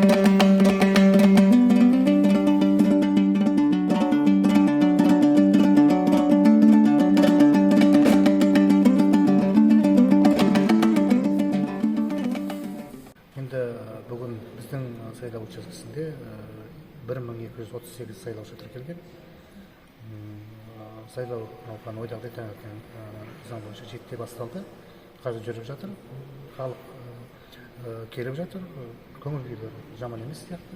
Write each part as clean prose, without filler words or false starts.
Енді бүгін біздің сайлау учаскесінде 1238 сайлаушы тіркелген. Сайлау науқаны ойдағыдай таңертең заң бойынша 7-те басталды. Қазір жүріп жатыр. Халық келіп жатыр. Көңіл күйлері жаман емес сияқты.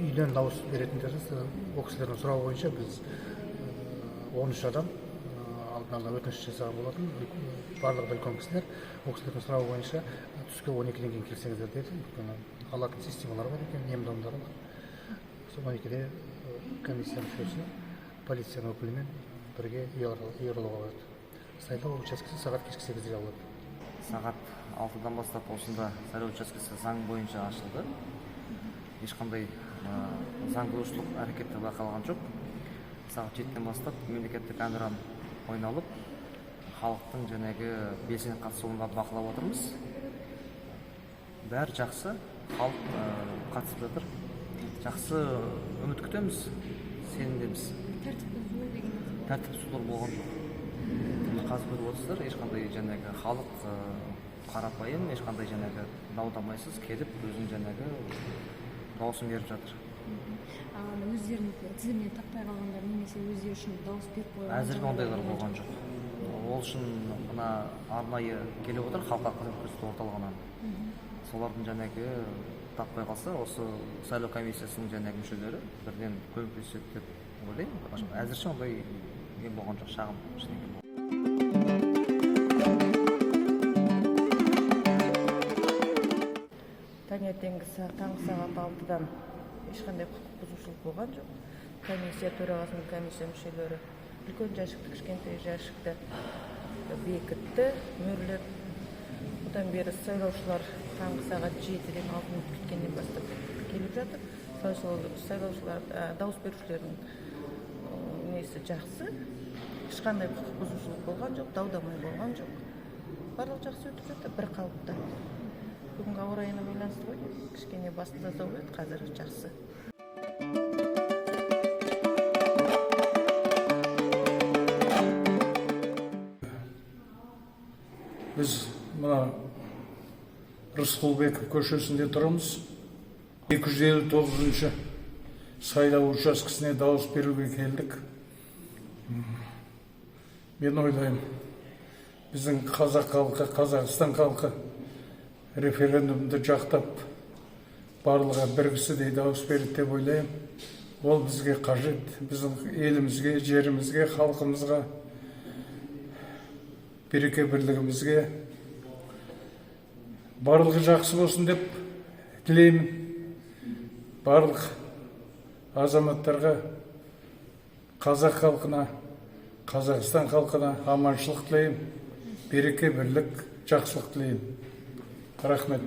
Үйден дауыс беретіндер ол кісілердің сұрауы бойынша біз 13 адам алдын ала өтініш жасаған болатын. Барлығы үлкен кісілер. Ол кісілердің сұрауы бойынша түскі 12-ден кейін келсеңіздер деді. Алатын системалар бар екен, ем-домдары бар. Сол 12-де комиссия мүшесі полицияның өкілімен бірге ұйырылуға болады. Сайлау учаскесі сағат кешкі 8-де жабылады. Сағат 6-дан бастап осында сайлау учаскесі заң бойынша ашылды. Ешқандай заң бұзушылық әрекеті байқалған жоқ. Сағат 7-ден бастап мемлекеттік әнұран ойналып, халықтың жәнегі белсене қатысуына бақылап отырмыз. Бәрі жақсы, халық қатысып жатыр. Жақсы үміт күтеміз, сенімдеміз. Тәртіп бұзулар болған жоқ. Қазір көріп отырсыздар, ешқандай жәнегі халық қарапайым, ешқандай жәнегі дау-дамайсыз келіп, өзінің жәнегі дауысын беріп жатыр. Өздерін тізімнен таппай қалғандар немесе өздері үшін дауыс беріп қойған әзірге ондайлар болған жоқ. Ол үшін мына арнайы келіп отыр халыққа қызмет көрсету орталығынан. Солардың жәнегі таппай қалса, осы сайлау комиссиясының жәнегі мүшелері бірден көмектеседі деп ойлаймын. Әзірше ондай не болған жоқ, шағым ештеңе болған. Таңертеңгі таңғы сағат 6-дан ешқандай құқық бұзушылық болған жоқ. Комиссия төрағасының комиссия мүшелері үлкен жәшікті, кішкентай жәшікті бекітті, мөрлеп. Одан бері сайлаушылар таңғы сағат 7-ден 6 минут күткеннен бастап келіп жатыр. Сайлаушылар, дауыс берушілердің несі жақсы. Ешқандай құқық бұзушылық болған жоқ, дау-дамай болған жоқ. Барлық жақсы өтіп жатыр, бір қалыпта. Бүгінгі ауа райына байланысты ғой, кішкене басында дау еді, қазір жақсы. Біз мына Рысқұлбеков көшесінде тұрмыз. 259-ші сайлау учаскесіне дауыс беруге келдік. Мен ойлаймын, біздің қазақ халқы, Қазақстан халқы референдумды жақтап, барлығы бір кісідей дауыс береді деп ойлаймын. Ол бізге қажет, біздің елімізге, жерімізге, халқымызға, береке бірлігімізге барлығы жақсы болсын деп тілеймін. Барлық азаматтарға, қазақ халқына, Қазақстан халқына аманшылық тілеймін, береке бірлік, жақсылық тілеймін. Рахмет.